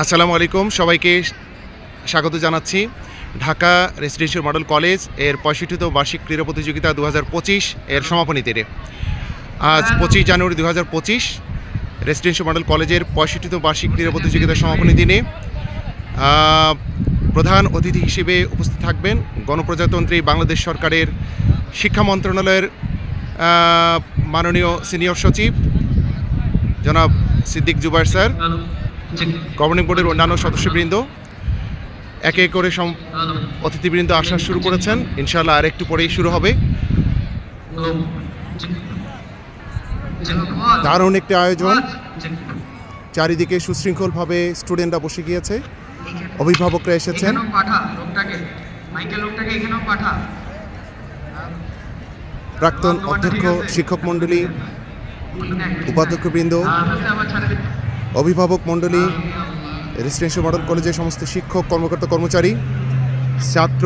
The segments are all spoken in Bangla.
আসসালামু আলাইকুম, সবাইকে স্বাগত জানাচ্ছি। ঢাকা রেসিডেন্সিয়াল মডেল কলেজ এর 65তম বার্ষিক ক্রীড়া প্রতিযোগিতা 2025 এর সমাপনী দিনে আজ 25 জানুয়ারি 2025 রেসিডেন্সিয়াল মডেল কলেজের 65তম বার্ষিক ক্রীড়া প্রতিযোগিতার সমাপনী দিনে প্রধান অতিথি হিসেবে উপস্থিত থাকবেন গণপ্রজাতন্ত্রী বাংলাদেশ সরকারের শিক্ষা মন্ত্রণালয়ের মাননীয় সিনিয়র সচিব জনাব সিদ্দিক জুবায়ের স্যার, গভর্নিং বোর্ডের অন্যান্য সদস্যবৃন্দ। একে করে অতিথিবৃন্দ আসা শুরু করেছেন, ইনশাআল্লাহ আর একটু পরেই শুরু হবে। দারুণ একটি আয়োজন, চারিদিকে সুশৃঙ্খলভাবে স্টুডেন্টরা বসে গিয়েছে, অভিভাবকরা এসেছেন। প্রাক্তন অধ্যক্ষ, শিক্ষক মণ্ডলী, উপাধ্যক্ষবৃন্দ, অভিভাবক মণ্ডলী, রেসিডেন্সিয়াল মডেল কলেজের সমস্ত শিক্ষক, কর্মকর্তা, কর্মচারী, ছাত্র।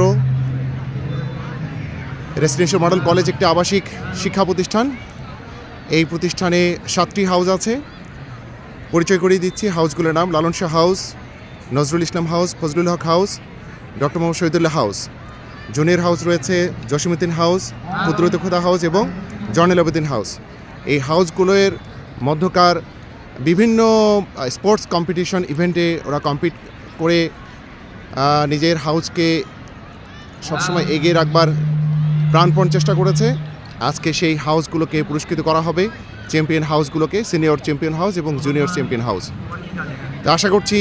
রেসিডেন্সিয়াল মডেল কলেজ একটি আবাসিক শিক্ষা প্রতিষ্ঠান। এই প্রতিষ্ঠানে 7টি হাউস আছে। পরিচয় করিয়ে দিচ্ছি হাউসগুলোর নাম: Lalon Shah house, Nazrul Islam house, Fazlul Huq house, doctor Mohammad Shahidullah house. Junior house রয়েছে জসিমউদ্দিন হাউস, কুদরত খোদা হাউস এবং জয়নুল আবেদিন হাউস। এই হাউসগুলোর মধ্যকার বিভিন্ন স্পোর্টস কম্পিটিশন ইভেন্টে ওরা কম্পিট করে নিজের হাউসকে সবসময় এগিয়ে রাখবার প্রাণপণ চেষ্টা করেছে। আজকে সেই হাউসগুলোকে পুরস্কৃত করা হবে, চ্যাম্পিয়ন হাউসগুলোকে, সিনিয়র চ্যাম্পিয়ন হাউস এবং জুনিয়র চ্যাম্পিয়ন হাউস। তো আশা করছি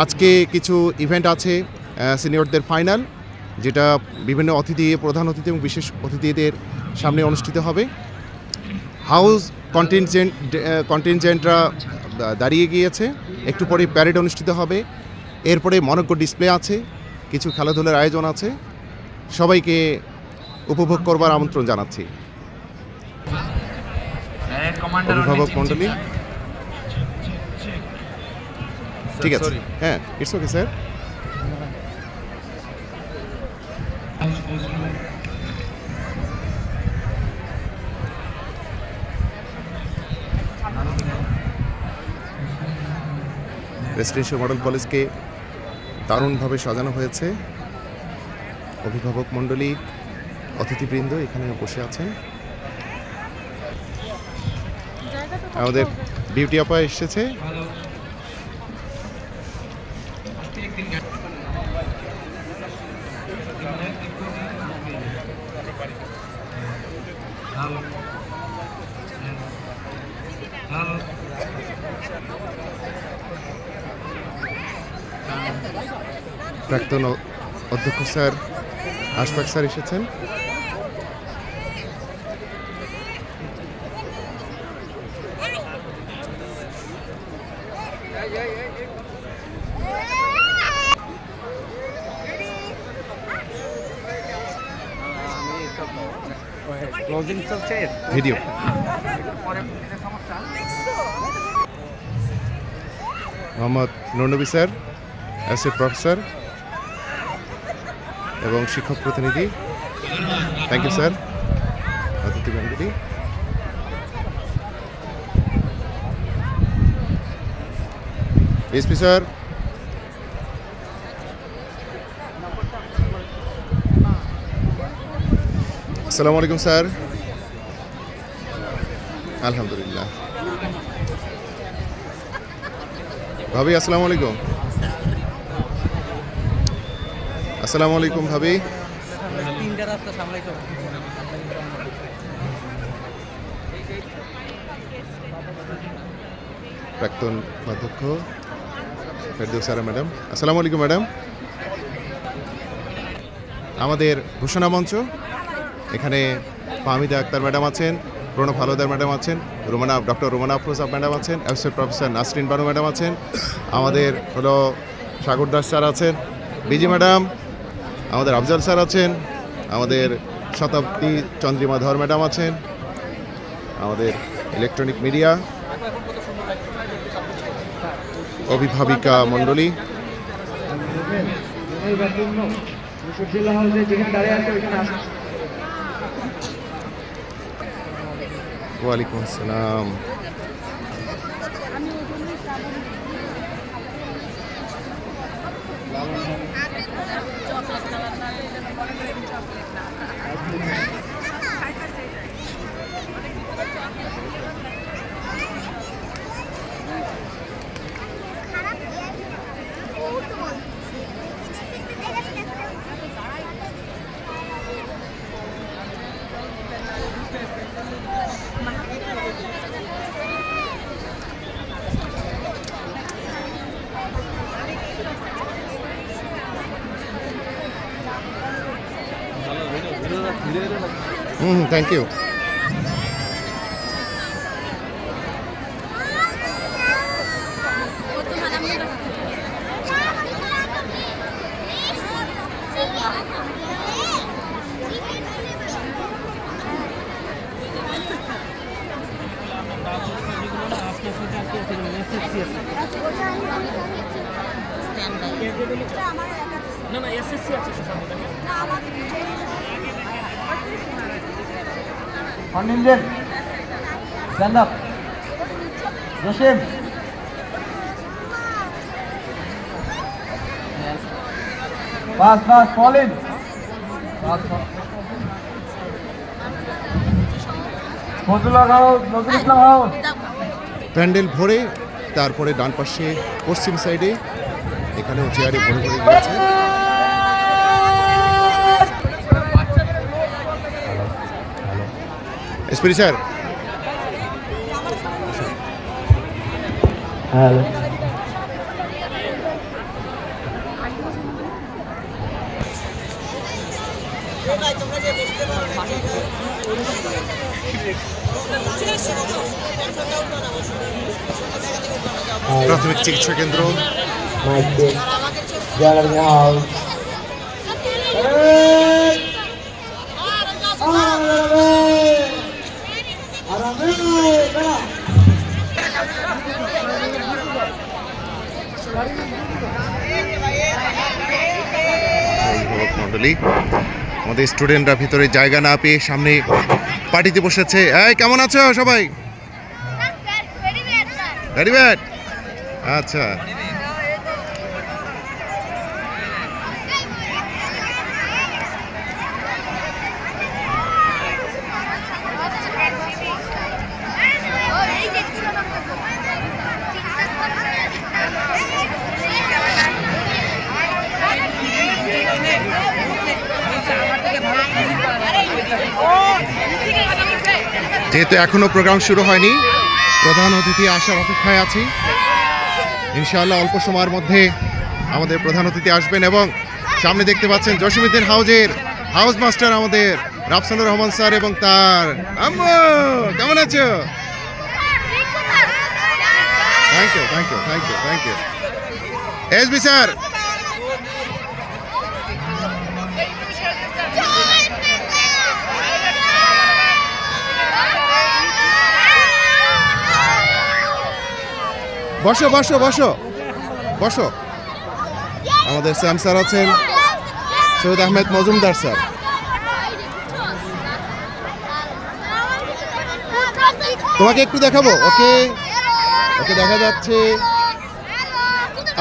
আজকে কিছু ইভেন্ট আছে, সিনিয়রদের ফাইনাল, যেটা বিভিন্ন অতিথি, প্রধান অতিথি এবং বিশেষ অতিথিদের সামনে অনুষ্ঠিত হবে। হাউস কন্টিনজেন্টরা দাঁড়িয়ে গিয়েছে, একটু পরে প্যারেড অনুষ্ঠিত হবে, এরপরে মনোজ্ঞ ডিসপ্লে আছে, কিছু খেলাধুলার আয়োজন আছে। সবাইকে উপভোগ করবার আমন্ত্রণ জানাচ্ছি। অভিভাবক মণ্ডলী, ঠিক আছে, হ্যাঁ, it's okay sir. Residential model কলেজকে দারুণভাবে সাজানো হয়েছে। অভিভাবক মণ্ডলী, অতিথিবৃন্দ এখানে বসে আছেন। আমাদের বিউটি আপা এসেছে। প্রাক্তন অধ্যক্ষ স্যার আশফাক স্যার এসেছেন। ভিডিও Mohammad Nurnabi sir, associate professor এবং শিক্ষক প্রতিনিধি। Thank you sir. অতিথি মণ্ডলী, এসপি স্যার, আসসালামু আলাইকুম স্যার। আলহামদুলিল্লাহ। ভাবি আসসালামু আলাইকুম। আসসালামু আলাইকুম ভাবি। প্রাক্তন অধ্যক্ষ ফেরদৌস সারা ম্যাডাম, আসসালামু আলাইকুম ম্যাডাম। আমাদের ঘোষণা মঞ্চ, এখানে ফাহমিদা আক্তার ম্যাডাম আছেন, প্রণব হালদার ম্যাডাম আছেন, ডক্টর রোমানা আফরোজা ম্যাডাম আছেন, associate professor Nasrin Banu madam আছেন, আমাদের হলো সাগর দাস স্যার আছেন, বিজি ম্যাডাম, আমাদের আফজাল স্যার আছেন, আমাদের শতাব্দী চন্দ্রিমা ধর ম্যাডাম আছেন, আমাদের ইলেকট্রনিক মিডিয়া, অভিভাবিকা মণ্ডলী, ওয়ালাইকুম আসসালাম। Thank you. Stand up. Joshim. Fast, fall in. Fast. Fazlullah House, Nazrul Islam House. Pandal ভরে তারপরে ডান পাশে পশ্চিম সাইডে এখানেও চেয়ারে ভরে ভরে গিয়েছে। SP sir, hello. প্রাথমিক চিকিৎসা কেন্দ্র, মন্ডলী আমাদের স্টুডেন্টরা ভিতরে জায়গা না পেয়ে সামনে পার্টিতে বসেছে। এই কেমন আছো সবাই? Very bad. আচ্ছা, যেহেতু এখনো প্রোগ্রাম শুরু হয়নি, প্রধান অতিথি আসার অপেক্ষায় আছি। ইনশাআল্লাহ অল্প সময়ের মধ্যে আমাদের প্রধান অতিথি আসবেন এবং সামনে দেখতে পাচ্ছেন জসিমউদ্দিন হাউজের হাউস মাস্টার আমাদের রাফসানুর রহমান স্যার এবং তার আম্মু। কেমন আছো? Thank you, thank you, thank you, thank you. SB sir, বসো বসো বসো বসো। আমাদের স্যাম স্যার আছেন, সৈয়দ আহমেদ মজুমদার স্যার। তোমাকে একটু দেখাবো। ওকে, ওকে দেখা যাচ্ছে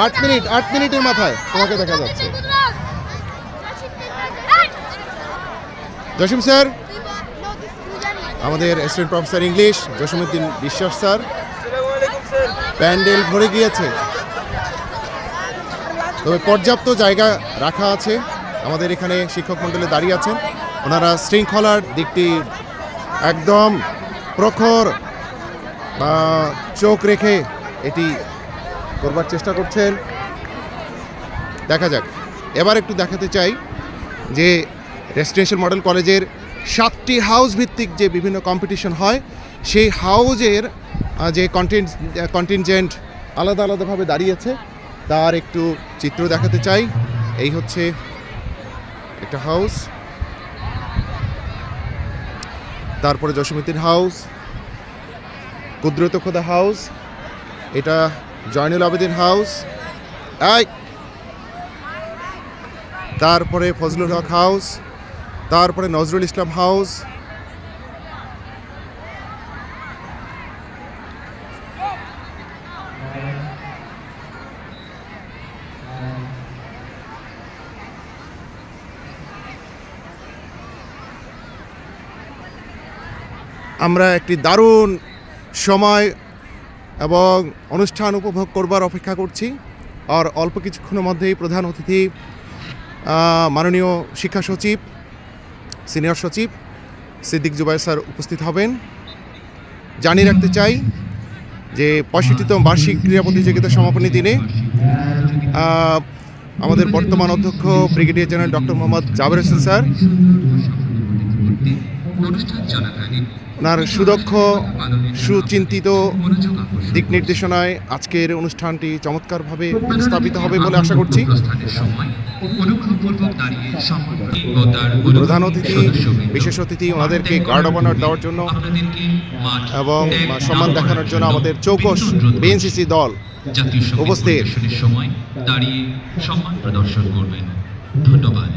8 মিনিটের মাথায় তোমাকে দেখা যাচ্ছে। জসিম স্যার, আমাদের অ্যাসিস্ট্যান্ট প্রফেসর ইংলিশ জসিমউদ্দিন বিশ্বাস স্যার। প্যান্ডেল ভরে গিয়েছে, তবে পর্যাপ্ত জায়গা রাখা আছে। আমাদের এখানে শিক্ষক মণ্ডলে দাঁড়িয়ে আছেন, ওনারা শৃঙ্খলার দিকটি একদম প্রখর চোখ রেখে এটি করবার চেষ্টা করছেন। দেখা যাক। এবার একটু দেখাতে চাই যে রেসিডেন্সিয়াল মডেল কলেজের 7টি হাউস ভিত্তিক যে বিভিন্ন কম্পিটিশন হয়, সেই হাউজের যে কন্টিনজেন্ট আলাদা আলাদাভাবে দাঁড়িয়েছে তার একটু চিত্র দেখাতে চাই। এই হচ্ছে একটা হাউস, তারপরে জসিমউদ্দিন হাউস, কুদরত খোদা হাউস, এটা জয়নুল আবেদিন হাউস, তারপরে ফজলুল হক হাউস, তারপরে নজরুল ইসলাম হাউস, আমরা একটি দারুণ সময় এবং অনুষ্ঠান উপভোগ করবার অপেক্ষা করছি। আর অল্প কিছুক্ষণের মধ্যেই প্রধান অতিথি মাননীয় শিক্ষা সচিব, সিনিয়র সচিব সিদ্দিক জুবায়ের স্যার উপস্থিত হবেন। জানিয়ে রাখতে চাই যে 65তম বার্ষিক ক্রীড়া প্রতিযোগিতা সমাপনী দিনে আমাদের বর্তমান অধ্যক্ষ brigadier general doctor Mohammad Jaber Hossain sir অনুষ্ঠান চলাকালীন ওনার সুদক্ষ সুচিন্তিত দিক নির্দেশনায় আজকের অনুষ্ঠানটি চমৎকারভাবে স্থাপিত হবে বলে আশা করছি। প্রস্থানের সময় অনুগ্রহপূর্বক দাঁড়িয়ে সম্পর্কে ও তার প্রধান অতিথি, বিশেষ অতিথি ওনাদেরকে গার্ড অব অনার দেওয়ার জন্য এবং সম্মান দেখানোর জন্য আমাদের চৌকস বিএনসিসি দল জাতীয় সঙ্গীত উপস্থিত। পরিবেশনের সময় দাঁড়িয়ে সম্মান প্রদর্শন করবেন। ধন্যবাদ।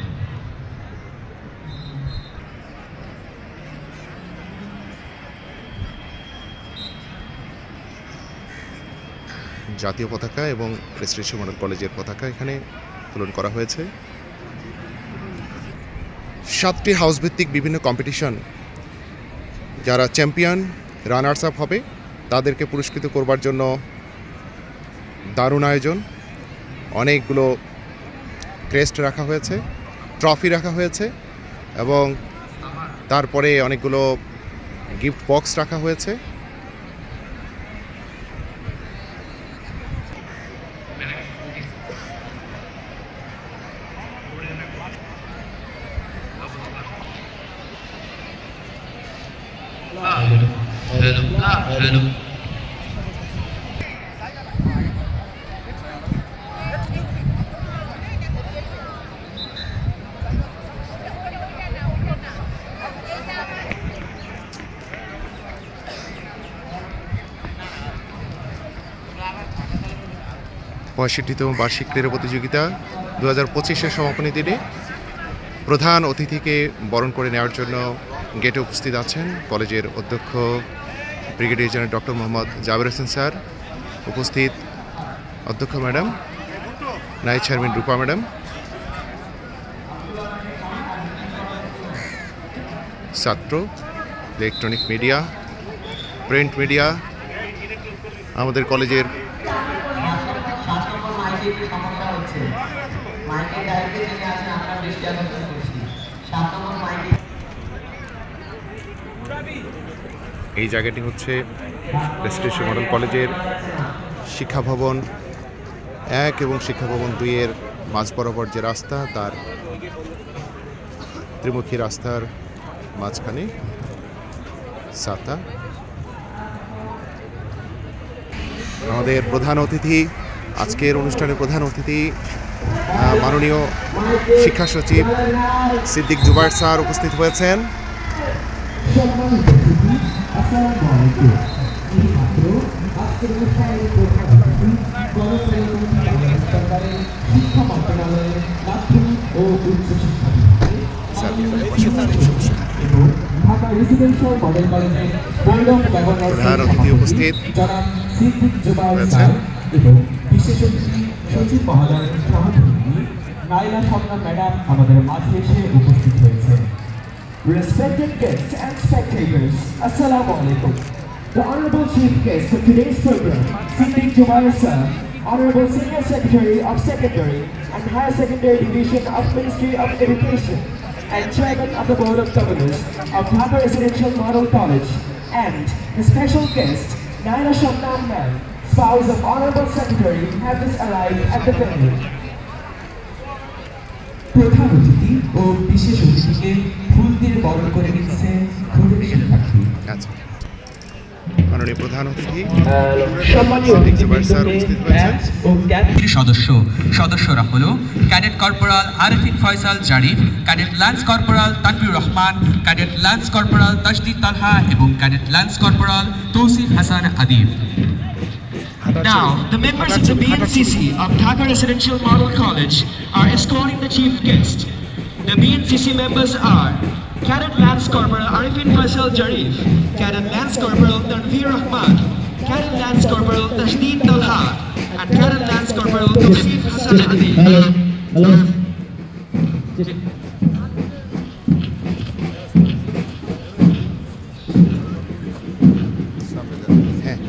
জাতীয় পতাকা এবং প্রেসিডেন্সিয়াল মডেল কলেজের পতাকা এখানে উত্তোলন করা হয়েছে। 7টি হাউস ভিত্তিক বিভিন্ন কম্পিটিশন, যারা চ্যাম্পিয়ন রানার্স আপ হবে তাদেরকে পুরস্কৃত করবার জন্য দারুণ আয়োজন। অনেকগুলো ক্রেস্ট রাখা হয়েছে, ট্রফি রাখা হয়েছে এবং তারপরে অনেকগুলো গিফট বক্স রাখা হয়েছে। Hello. পঁয়ষট্টিতম বার্ষিক ক্রীড়া প্রতিযোগিতা 2025-এর সমাপনী দিনে প্রধান অতিথিকে বরণ করে নেওয়ার জন্য গেটে উপস্থিত আছেন কলেজের অধ্যক্ষ brigadier general doctor Mohammad Jaber Hossain sir, উপস্থিত অধ্যক্ষ ম্যাডাম, নাইট চেয়ারম্যান রূপা ম্যাডাম, ছাত্র, ইলেকট্রনিক মিডিয়া, প্রিন্ট মিডিয়া, আমাদের কলেজের এই জায়গাটি হচ্ছে প্রেসিডেন্সিয়াল মডেল কলেজের শিক্ষা ভবন 1 এবং শিক্ষা ভবন 2-এর মাঝ বরাবর যে রাস্তা, তার ত্রিমুখী রাস্তার মাঝখানে ছাতা। আমাদের প্রধান অতিথি, আজকের অনুষ্ঠানের প্রধান অতিথি মাননীয় শিক্ষা সচিব সিদ্দিক জুবায়ের স্যার উপস্থিত হয়েছেন। প্রধান অতিথি উপস্থিত হয়েছেন বিশেষ অতিথি সচিব মহোদয়ের সহধর্মিণী নাইলা শবনম ম্যাডাম আমাদের মাঝে এসে উপস্থিত হয়েছে। Respected guests and spectators, Assalamu alaikum. The Honorable Chief Guest for today's program, Siddiq Jubair Sir, Honorable Senior Secretary of Secondary and Higher Secondary Division of Ministry of Education and Chairman of the Board of Governors of Dhaka Residential Model College, and the special guest, Naila Shabnam Ma'am, spouse of Honorable Secretary, have just arrived at the venue. প্রধান অতিথি ও বিশেষ অতিথিকে ফুল দিয়ে বরণ করে নিচ্ছে ঘুরুনিয়া পাখি। আচ্ছা, মাননীয় প্রধান অতিথি সম্মানীয় সিদ্দিক জুবায়ের স্যার উপস্থিত হয়েছেন। সদস্যরা হলো cadet corporal Arifin Faisal Zarif, cadet lance corporal Tanvir Rahman, cadet lance corporal Tajdid Talha এবং cadet lance corporal Tousif Hasan Adib. Now, the members of the BNCC of Dhaka Residential Model College are escorting the chief guest. The BNCC members are Cadet Lance Corporal Arifin Faisal Jarif, Cadet Lance Corporal Tanveer Rahman, Cadet Lance Corporal Tashdid Talha, and Cadet Lance Corporal Tawsif Hassan Adi. Hello. হ্যাঁ,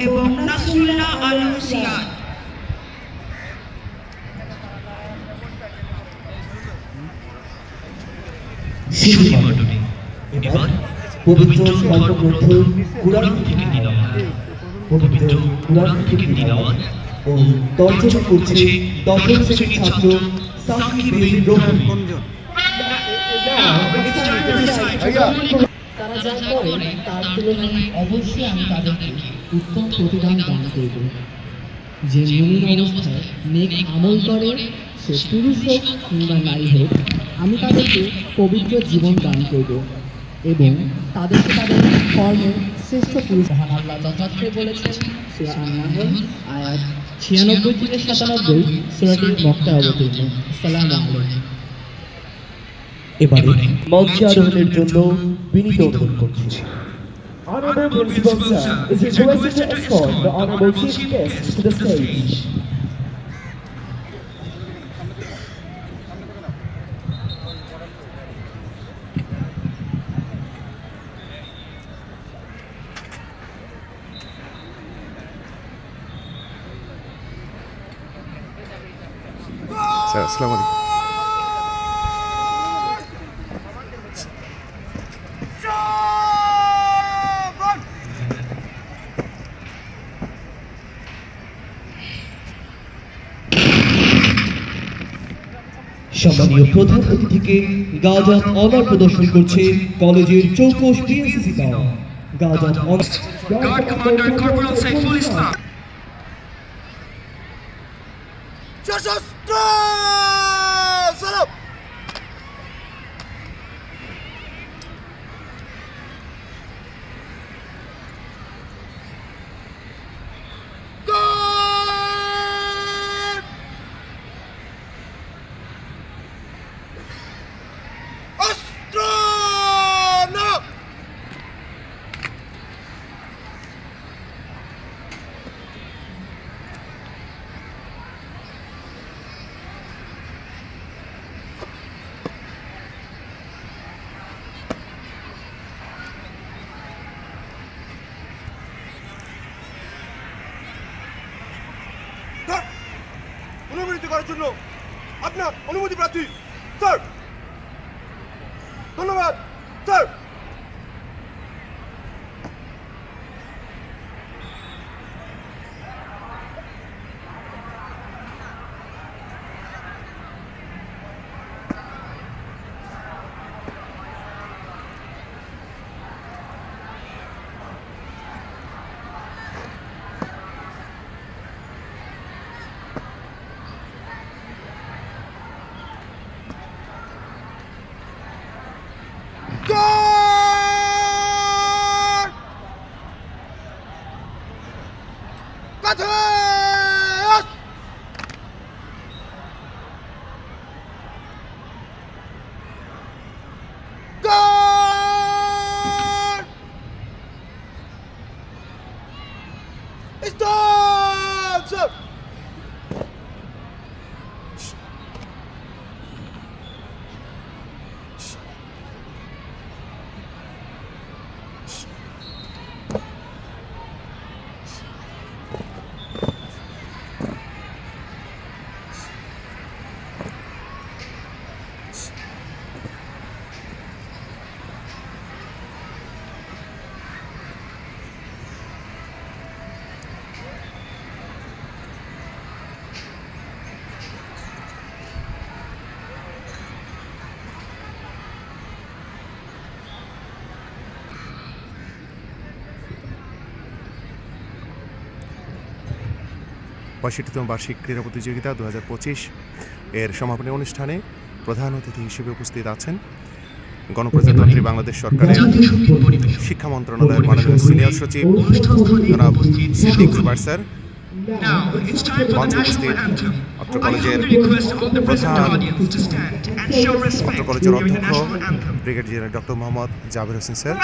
এবং নাসরুল্লাহ আলম সিয়াদ। এবার পবিত্র স্বল্পগ্রন্থ কুরআন থেকে তিলাওয়াত, পবিত্র কুরআন থেকে তিলাওয়াত ও তর্জমা করছে দশম শ্রেণীর ছাত্র সাকিব বিন রোহান। তারা যা করে তার তুলনায় অবশ্যই আমি তাদেরকে উত্তম প্রতিদান দান করব। যে মুমিন অবস্থায় নেক আমল করে, সে পুরুষ হোক কিংবা নারী হোক, আমি তাদেরকে পবিত্র জীবন দান করব এবং তাদেরকে তাদের কর্মের শ্রেষ্ঠ পুরুষ। মহান আল্লাহ যথার্থই বলেছেন সূরা আন-নাহল আয়াত 96 থেকে 97, সূরাটি মক্কায় অবতীর্ণ। আসসালামু আলাইকুম। এবারে মঞ্চে আরোহণের জন্য বিনীত অনুরোধ করছি। Honorable Principal Sir is requested to escort the Honorable Chief Guest to the stage. Sir আসসালামু আলাইকুম। সম্মানীয় প্রধান অতিথিকে গাজাত অনার প্রদর্শন করছে কলেজের চৌকস পিএসসি দল। গাজাত honour guard commander corporal Saiful Islam. সশস্ত্র সালাম। অনুমতি করার জন্য আপনার অনুমতি প্রার্থী স্যার। ধন্যবাদ স্যার। পঁয়ষট্টিতম বার্ষিক ক্রীড়া প্রতিযোগিতা 2025 এর সমাপনী অনুষ্ঠানে প্রধান অতিথি হিসেবে উপস্থিত আছেন গণপ্রজাতন্ত্রী বাংলাদেশ সরকারের শিক্ষা মন্ত্রণালয়ের মাননীয় সিনিয়র সচিব জনাব সিদ্দিক জুবায়ের স্যার। মঞ্চে উপস্থিত অত্র কলেজের প্রধান অত্র কলেজের অধ্যক্ষ brigadier general doctor Mohammad Jaber Hossain sir.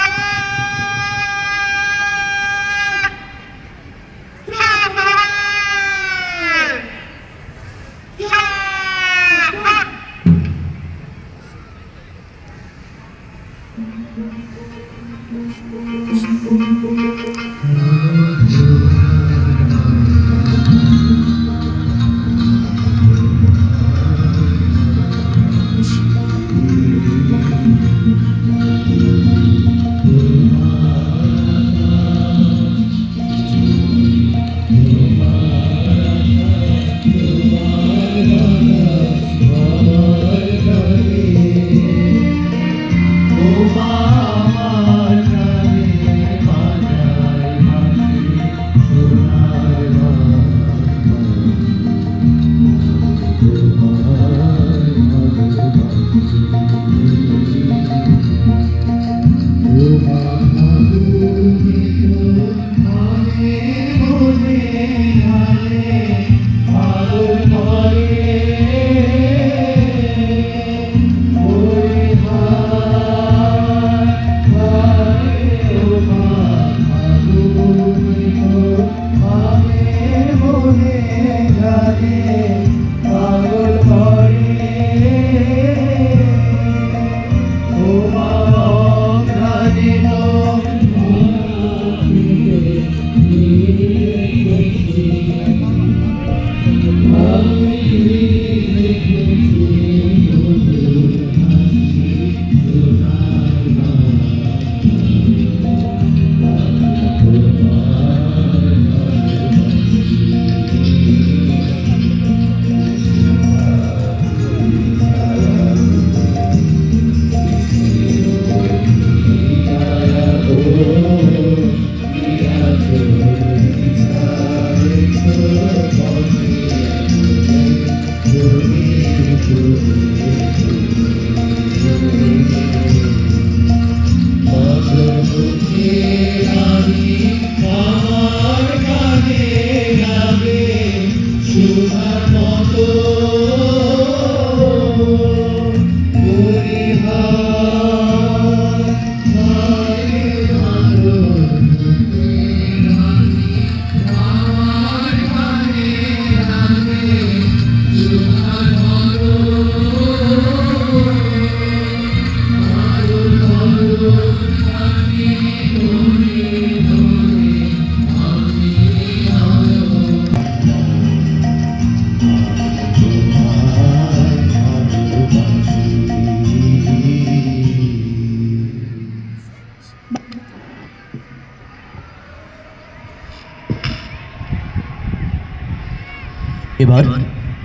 এবার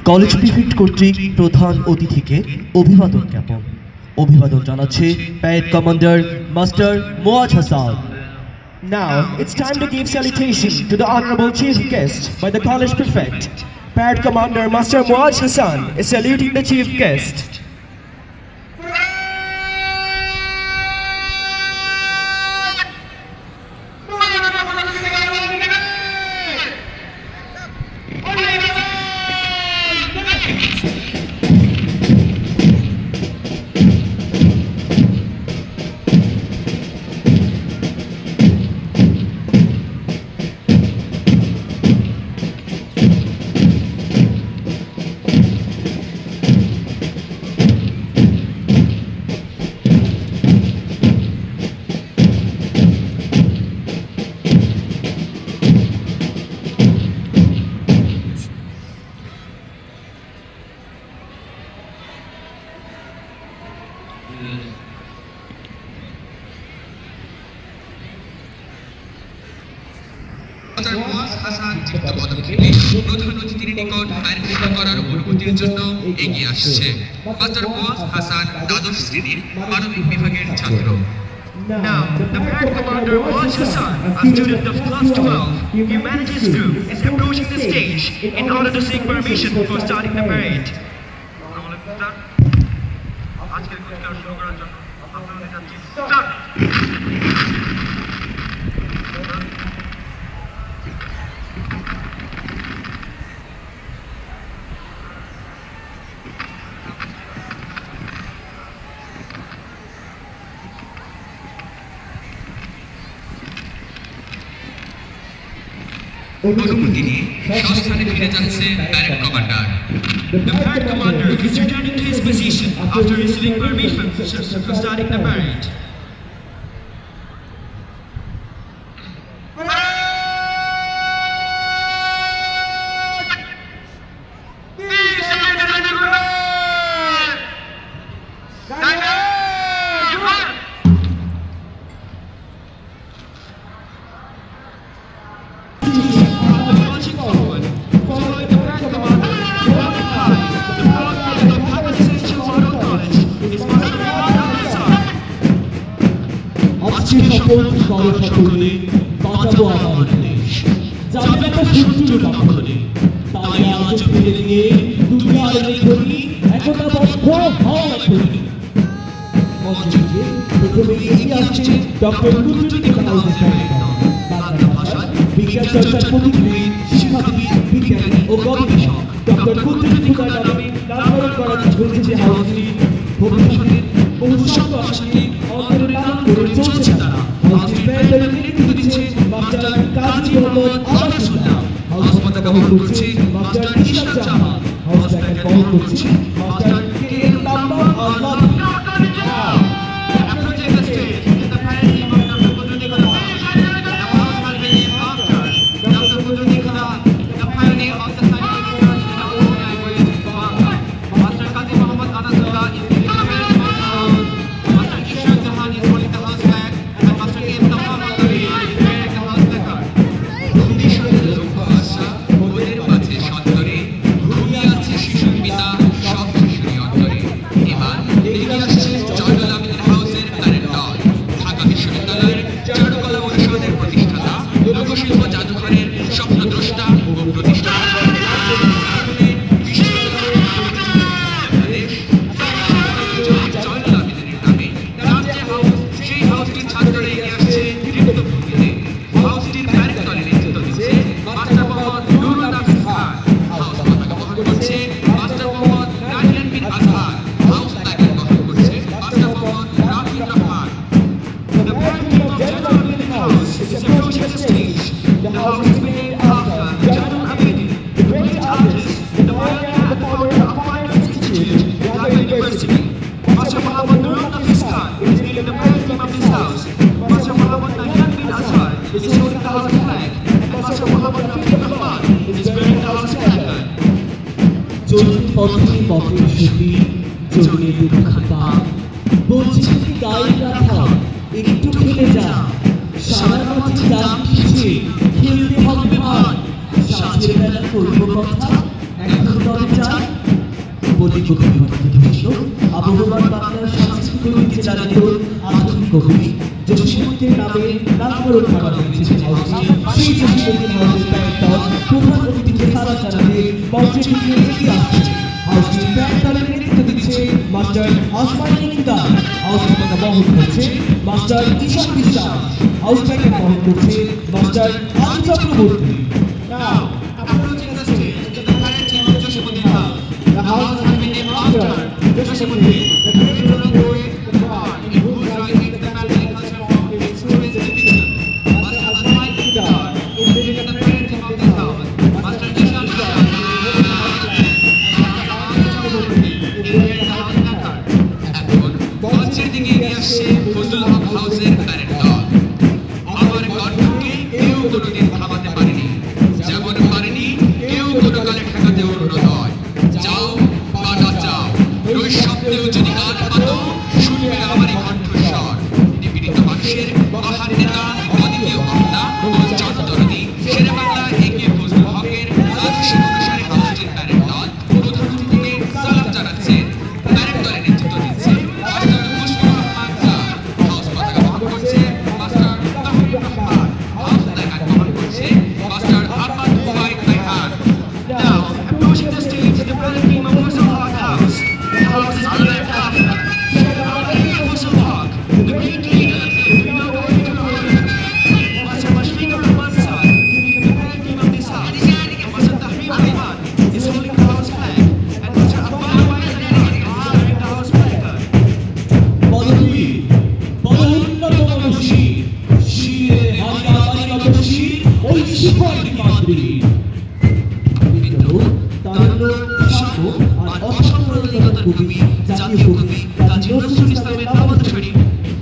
কলেজ প্রিফেক্ট কর্তৃক প্রধান অতিথিকে অভিবাদন জ্ঞাপন। অভিবাদন জানাচ্ছে parade commander master Moaz Hasan. Now it's time to give salutation to the honorable chief guest by the college prefect. Parade Commander Master Moaz Hassan is saluting the chief guest. প্রধান অতিথির নিকট আইন করার অনুমতির জন্য এগিয়ে আসছে মাস্টার মোয়াজ হাসান দ্বাদশ শ্রেণীর মানবিক বিভাগের ছাত্র। Now, the Parade Commander Moaz Hassan, a student of class 12, Humanities Group, is approaching the stage in order to seek permission for starting the parade. তিনি সংস্থানে ফিরে যাচ্ছে parade commander. The Parade Commander is returning to his position after receiving permission for starting the parade. সকলে বাঁচাবো আমার দেশ, যাবে একটা শত্রুর দখলে। তাই আজ ফিরে দিয়ে দুনিয়ার লেখনি একতাবদ্ধ হওয়া করি। মঞ্চে প্রথমে এগিয়ে আসছে ডক্টর কুদ্দুস বাংলা ভাষা বিজ্ঞান চর্চার প্রতিনিধি, শিক্ষাবিদ, বিজ্ঞানী ও গবেষক ডক্টর কুদ্দুস নামে নামকরণ করা হয়েছে হাউসটি। ভবিষ্যতে বহু শব্দ আশাকে অন্তরে লালন করে চলছে তারা। হাউসটি প্যারেডের নেতৃত্ব দিচ্ছে মাস্টার কাজী মোহাম্মদ আবাসুল্লাহ। হাউস পতাকা বহন করছে মাস্টার ইশরাত জাহান। হাউস ব্যান্ড বহন করছে মাস্টার কে এম তাম্বাম আল্লাহ। পথে পথে সুখী জমিয়ে দুঃখ পা বলছি কি গায়িকা থাক একটু খেলে যা সারা মাঠে ডাক পিছিয়ে খেলতে হবে ভাই সাজের বেলা করবো কথা হতে চান পল্লী কবি বিভাগ আবহমান বাংলার সাংস্কৃতিক ঐতিহ্যে লালিত আধুনিক কবি জসীমউদ্দিন নামে নামকরণ করা হয়েছে সেই জসীমউদ্দিন হাউসের ব্যান্ড দল প্রধান অতিথিকে সালাম জানাতে মঞ্চে নিয়ে এগিয়ে আসছে। হাউসটির ব্যান্ড দলের নেতৃত্ব দিচ্ছে মাস্টার আসমান ইকদার, হাউস ব্যান্ড বহন করছে মাস্টার ঈশান বিশ্বাস, হাউস ব্যান্ড বহন করছে মাস্টার আদি Chakraborty. Now, approaching the stage is the current team of Josephuddin House. The house has been named after Josephuddin, the great Roman poet, the bard, in whose writings the family culture formed its stories and fiction. Master Asman Iqdar is leading the current team of this house. Master Ishan Shah is leading the house plan. Master Adi Chakraborty is leading the house placard. এখন মঞ্চের দিকে এগিয়ে আসছে ফজলুল হক হাউসের প্যারেড দল। আমার কণ্ঠকে কেউ কোনোদিন থামাতে পারেনি, যেমন পারেনি কেউ কোনো কালে ঠেকাতে অনুরোধ হয়। যাও বা না যাও, নৈশব্দেও যদি গান পাতো, শুনবে আমার এই কণ্ঠস্বর। নিপীড়িত মানুষের মহান নেতা, অদ্বিতীয় বক্তা ও জনদরদী শেরে বাংলা একে ফজলুল হকের আদর্শ অনুসারে হাউসটির প্যারেড দল প্রধান অতিথিকে সালাম জানাচ্ছেন। প্যারেড দলের নেতৃত্ব দিচ্ছে master Mushfiqur Rahman sir, house পতাকা বহন করছে master Tahmid Rahman, house placard বহন করছে master Arman Obaid Raihan. Now, approaching the stage is the present team of Fazlul Haq House. The house is named after Fazlul Haq, the great leader, the inaugurator of Master Mushfiqur Rahman Sir, the current team of this house. Master Tahmid Rahman is holding the house flag, and Master Abdul Wahid is carrying the house placard. পদবী পদোন্নতম শির শিরে হাজার বাড়িগত শির ওই শিখর মাদ্রি বিদ্রোহ তারুণ্য শান্ত আর অসাম্প্রদায়িকতার কবি জাতীয় কবি কাজী নজরুল ইসলামের নামান্তরী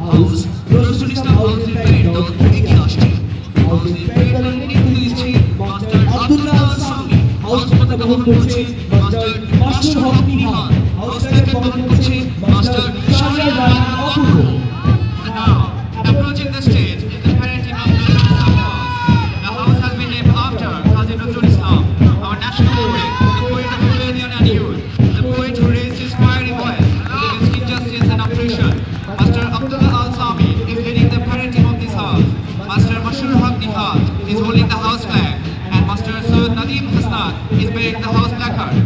হাউস নজরুল ইসলাম হাউসের প্যারেড দল এগিয়ে আসছে। হাউসের প্যারেড দলের নেতৃত্ব দিচ্ছে মাস্টার আব্দুল্লাহ আল সামি, হাউস পতাকা বহন করছে মাস্টার মাসুর হক নিহান, হাউস প্যারেড বহন করছে master Shahriar Raihan Apurba. Now, approaching the stage is the current team of Nurul Islam House. The house has been named after Qazi Nurul Islam, our national poet, the poet of rebellion and youth, the poet who raised his fiery voice against injustice and oppression. Master Abdullah Al Sami is leading the current team of this house. Master Mashur Haq Nihal is holding the house flag, and Master Sayyid Nadeem Hasnan is bearing the house placard.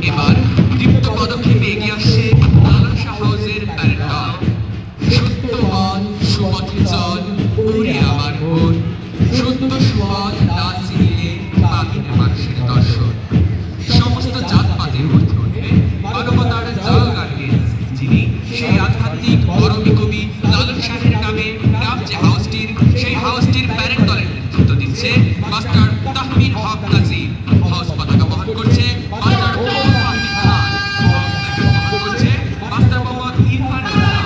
এবার দীপ্ত পদক্ষেপে এগিয়ে আসছে লালন শাহ হাউসের প্যারেড দল। সত্যবান সুপথে চল ওরে আমার মন, সত্য সুপথ না চিনিলে পাবি না মানুষের দর্শন। সমস্ত জাতপাতের ঊর্ধ্বে উঠে মানবতার জাল গাড়িয়ে যিনি সেই আধ্যাত্মিক মরমী কবি লালন শাহের নামে নাম যে হাউসটির, সেই হাউসটির প্যারেড দলের নেতৃত্ব দিচ্ছে মাস্টার তাহমিদ হক নাজিম, হাউস পতাকা বহন করছে মাস্টার ওবায়দ খান, হাউস প্ল্যাকার্ড বহন করছে master Mohammad Irfan Hasan.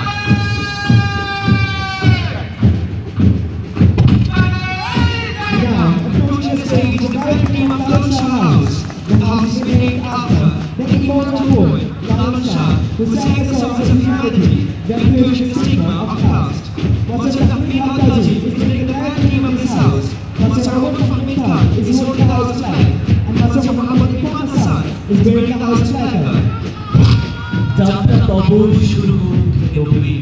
Now, approaching the stage is the current team of Lalon Shah House. The house is named after the immortal poet, Lalon Shah, who sang the songs of humanity, that preached the stigma of caste. Master Tahmid Al-Qazi is leading the current team of this house. Master Ahmad Fahmi Khan is holding the house flag, and Master Muhammad Iqbal Hassan is bearing the house placard. যাত্রা তব শুরু থেকে নবীন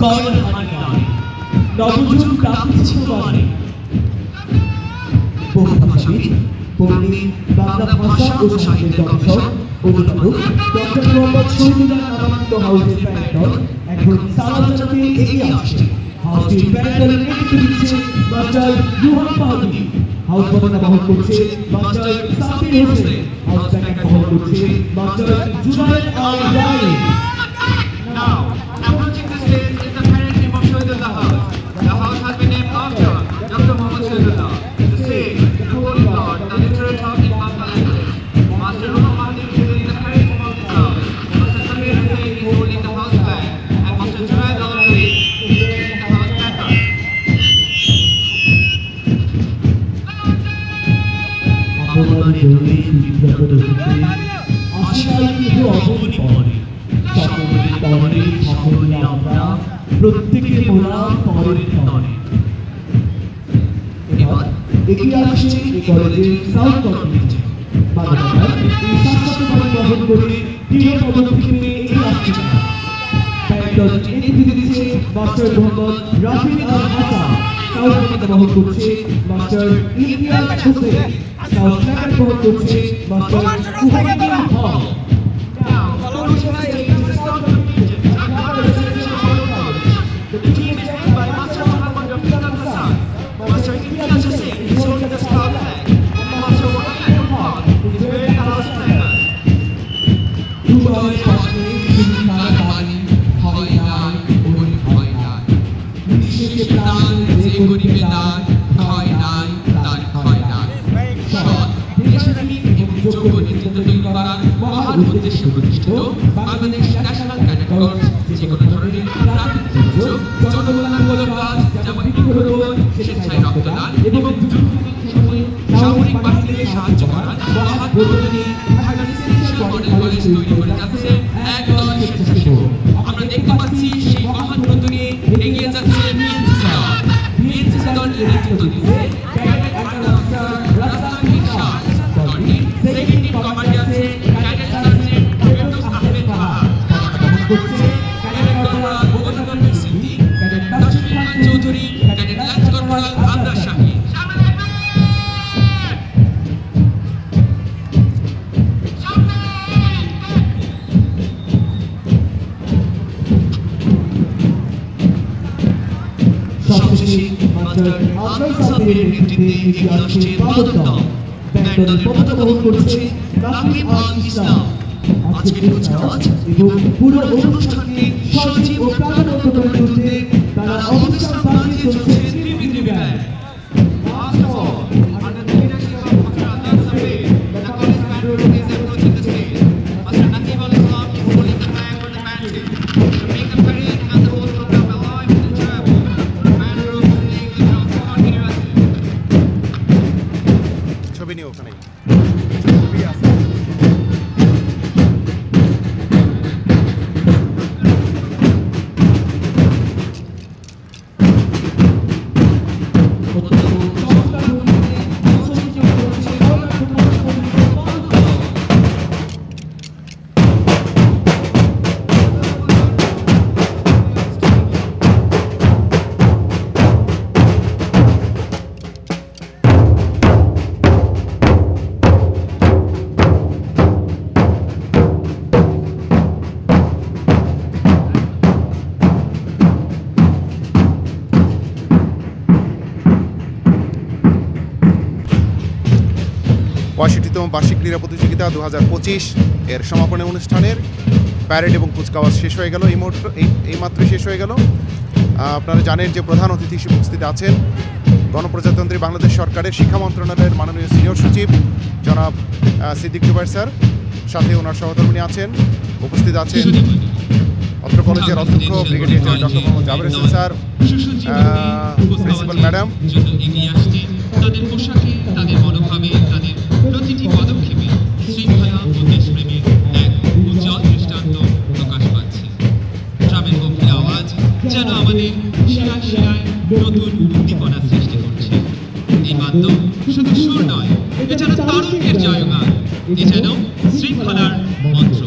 কর হানি নবযুগ প্রাপ্তিছ মানে বহুভাষাবিদ পণ্ডিত বাংলা ভাষা ও সাহিত্যের গবেষক অধ্যাপক ডক্টর মোহাম্মদ শহীদুল্লাহ নামান্ত হাউসের প্যারেড দল এখন সালাম জানাতে এগিয়ে আসছে। হাউসটির প্যারেড দলের নেতৃত্ব দিচ্ছে মাস্টার রুহান বাহাদুর, হাউস পতাকা বহন করছে master Safir Hossain, house placard বহন করছে master Junaid Al Rai. Now, approaching the stage is the current team of Shahidullah House. The house has been named after Dr. Muhammad Shahidullah, the sage, the holy lord, the literate heart in Bangla language. Master Ruham Mahdi is leading the current team of this house. Master Samir Hussain is holding the house flag, and Master Junaid Al Raid is bearing the house placard. আপনার জন্য বিদ্যাপতি আশায় কিন্তু অবনী পরে সকলের তরে সকলে আমরা প্রত্যেকে মোরা পরে তরে। এবার এগিয়ে আসছে এই কলেজের সাউন্ড কম্পিটিশন। মানবতার এই শাশ্বতবাদী বহন করে দৃঢ় পদক্ষেপে এগিয়ে আসছে প্যারেডের নেতৃত্ব দিচ্ছে মাস্টার মোহাম্মদ রাফিল আল হাসান, সাউথ পতাকা বহন করছে master Ilias Hossain, south flag বহন করছে মাস্টার মুহাম্মদ হক। মহান উদ্দেশ্যে প্রতিষ্ঠিত বাংলাদেশ ন্যাশনাল ক্যাডেট কর্পস যে কোনো ধরনের প্রাকৃতিক দুর্যোগ, জনকল্যাণমূলক কাজ যেমন বৃক্ষরোপণ, স্বেচ্ছায় রক্তদান এবং দুর্যোগের সময় সামরিক বাহিনীকে সাহায্য করা মহান উদ্যোগে ঢাকা রেসিডেন্সিয়াল মডেল কলেজ তৈরি করে যাচ্ছে একদল স্বেচ্ছাসেবক। আমরা দেখতে পাচ্ছি সেই মহান উদ্যোগে এগিয়ে যাচ্ছে বিএনসিসি দলের নেতৃত্ব দিচ্ছে cadet under officer Raslan Hisha, দলটির সেকেন্ড ইন কমান্ডে আছে ক্যাডেট সার্জেন্ট ফেরদৌস আহমেদ খান, করছে cadet corporal Muzaffar Siddique, cadet Tasfir Khan Chowdhury, cadet lance corporal Abrar Shahi. সবশেষে মাস্টার আফজাল সাব্বিরের নেতৃত্বে এগিয়ে আসছে বাদল দল। ব্যান্ড দলের পতাকা বহন করছে রাকিব আল ইসলাম। আজকের কুচকাওয়াজ এবং পুরো অনুষ্ঠানকে সজীব ও প্রাণবন্ত করে তুলতে তারা অবস্থান বানিয়ে চলছে ত্রিবিধি ব্যান্ড। ছবি নিয়ে ওখানে পঁয়ষট্টিতম বার্ষিক ক্রীড়া প্রতিযোগিতা 2025 এর সমাপনী অনুষ্ঠানের প্যারেড এবং কুচকাওয়াজ শেষ হয়ে গেল। এইমাত্র শেষ হয়ে গেল। আপনারা জানেন যে প্রধান অতিথি হিসেবে উপস্থিত আছেন গণপ্রজাতন্ত্রী বাংলাদেশ সরকারের শিক্ষা মন্ত্রণালয়ের মাননীয় সিনিয়র সচিব জনাব সিদ্দিক জুবাইর স্যার, সাথে ওনার সহধর্মিণী আছেন, উপস্থিত আছেন অত্র কলেজের অধ্যক্ষ brigadier general doctor Mohammad Jaber Hossain sir, principal madam. এগিয়ে আসছে তাদের পোশাকে, তাদের মনোভাবে, তাদের প্রতিটি পদক্ষেপে শৃঙ্খলা ও দেশপ্রেমের এক উজ্জ্বল দৃষ্টান্ত প্রকাশ পাচ্ছে। ট্রামের গম্ভীর আওয়াজ যেন আমাদের শিরায় শিরায় নতুন উদ্দীপনা সৃষ্টি করছে। এই মাধ্যম শুধু সুর নয়, এ যেন তারুণ্যের জয়গান, এ যেন শৃঙ্খলার মন্ত্র।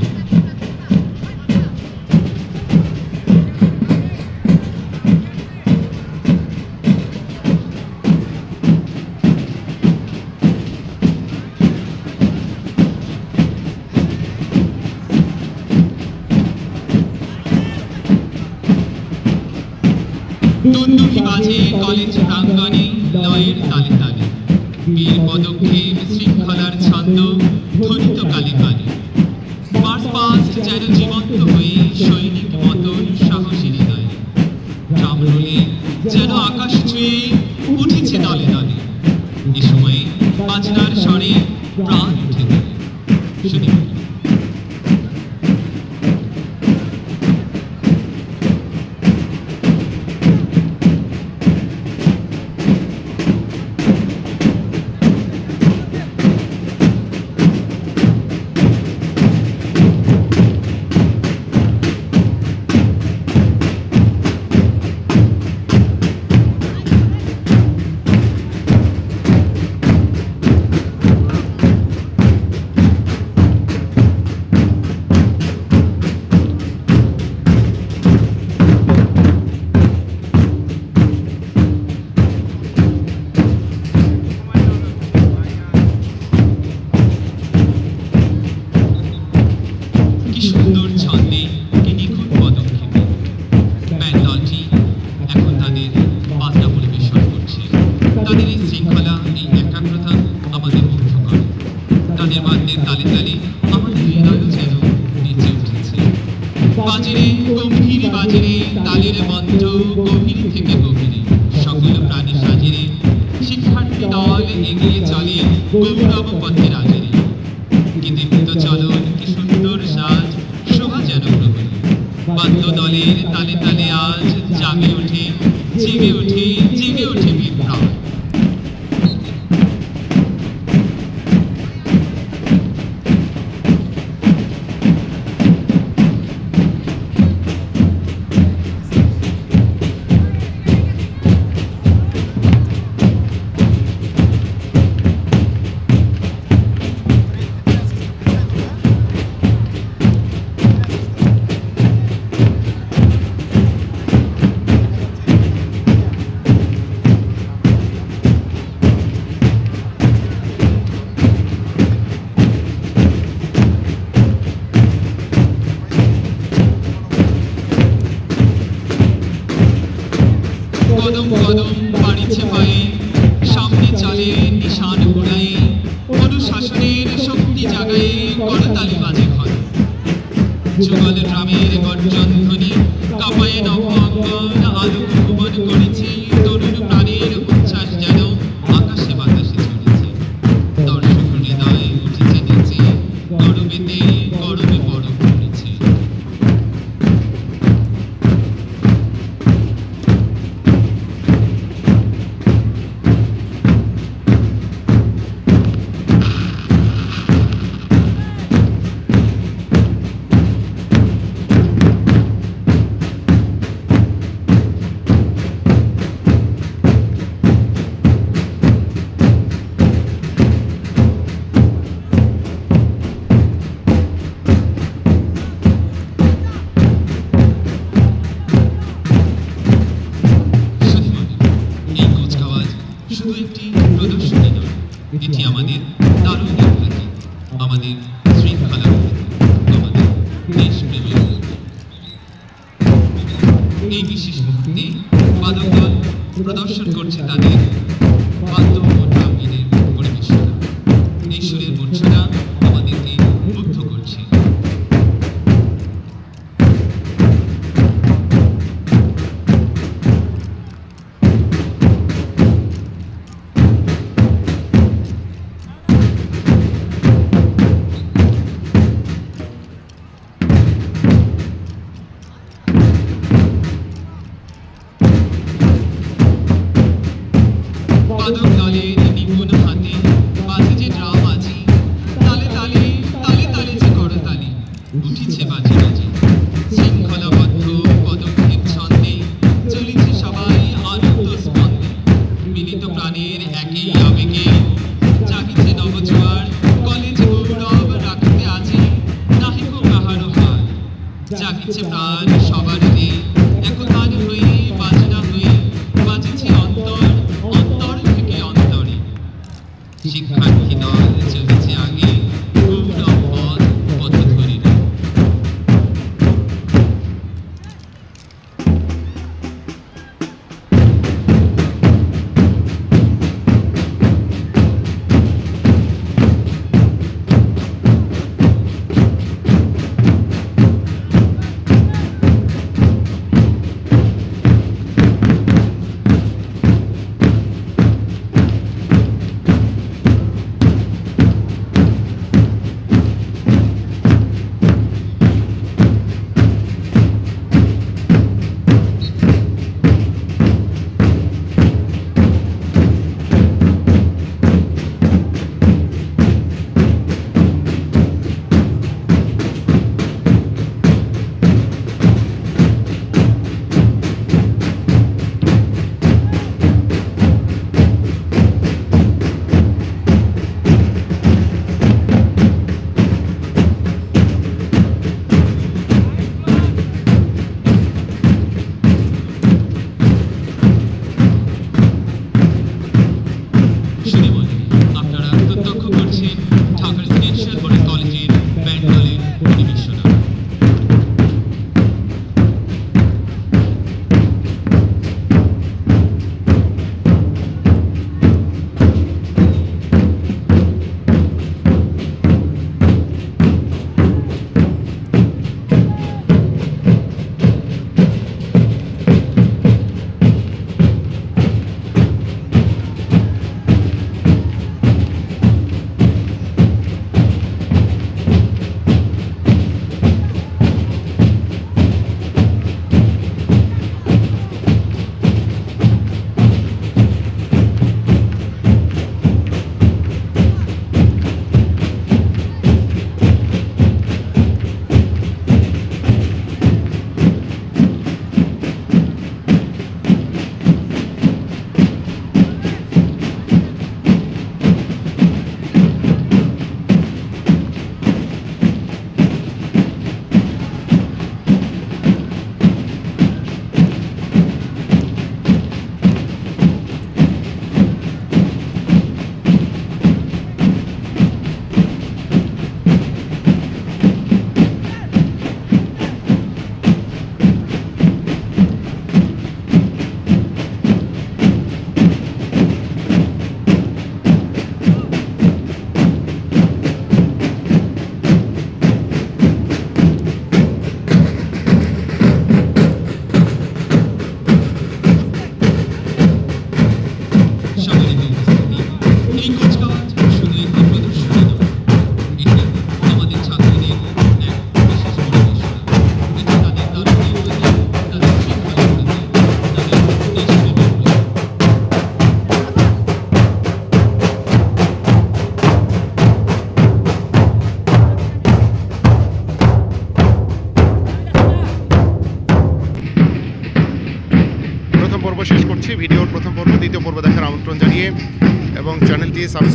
দুন্দুকি বাজে কলেজ প্রাঙ্গণে লয়ের তালে তালে, বীর পদক্ষেপ শৃঙ্খলার ছন্দ ধ্বনিত কালে কালে। মার্চ পাস্ট যেন জীবন্ত হয়ে সৈনিক মতন সাহসী হৃদয়ে, ড্রাম রোলে যেন আকাশ ছুঁয়ে উঠেছে দলে দলে। এ সময়ে বাজনার স্বরে প্রাণ উঠে গেল। শুনি আমাদের মুগ্ধ করে। তাদের বাদ্যের তালে তালে আমাদের হৃদয় যেন নেচে উঠেছে। বাজরে গম্ভীর বাজরে তালের মন্ত্র গভীর থেকে গভীরে, সকল প্রাণী সাজেরে শিক্ষার্থী দল এগিয়ে চলে গৌরব পথের আজরে। কি দীপ্ত চলন, কি সুন্দর সাজ, শোভা যেন প্রহরী। বাদ্য দলের তালে তালে আজ জাগে ওঠে জেগে ওঠে জেগে ওঠে বিপ্লব। কদম কদম বাড়িছে পায়ে, সামনে চলে নিশান ঘোড়ায়, অনুশাসনের শক্তি জাগায় করতালি বাজে ঘরে। যুগল ড্রামের গর্জন ধ্বনি কাঁপায় নব অঙ্গন, আলোক ভুবন করেছে তরুণ প্রাণের উচ্ছ্বাস যেন আকাশে বাতাসে চলেছে। দর্শক হৃদয় উঠেছে নেচে, গরবেতে গরবে বরফ পড়েছে। শুধু একটি প্রদর্শনী নয়, এটি আমাদের দারুণ অভ্যাতি, আমাদের শৃঙ্খলা অভ্যাতি, আমাদের দেশপ্রেমের অভ্যাতি। এই বিশেষ মুহূর্তে বাদক দল প্রদর্শন করছে তাদের বাদ্য ও ড্রামবিনের পরিবেশনা। এই সুরের মূর্ছনা আমাদেরকে মুগ্ধ করছে। বাদক দলের নিপুণ হাতে বাজে যে ড্রাম আজি, তালে তালে তালে তালে যে করতালি উঠিছে বাজে বাজে। শৃঙ্খলাবদ্ধ পদক্ষেপ ছন্দে চলিছে সবাই আনন্দ স্পন্দে। মিলিত প্রাণের একই আবেগে জাগিছে নবজোয়ার, কলেজ গৌরব রাখিতে আজি নাহিক কাহারো হার। জাগিছে প্রাণ সবার রে, একতান হয়ে বাজনা হয়ে বাজেছে অন্তর অন্তর থেকে অন্তরে। শিক্ষার্থী দল চলেছে আগে গৌরব পথ পথ ধরে।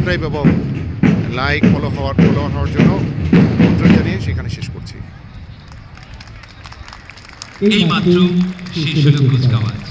সাবস্ক্রাইব এবং লাইক ফলো হওয়ার জন্য আমন্ত্রণ জানিয়ে সেখানে শেষ করছি। এই মাত্র শেষ হলো কুচকাওয়াজ।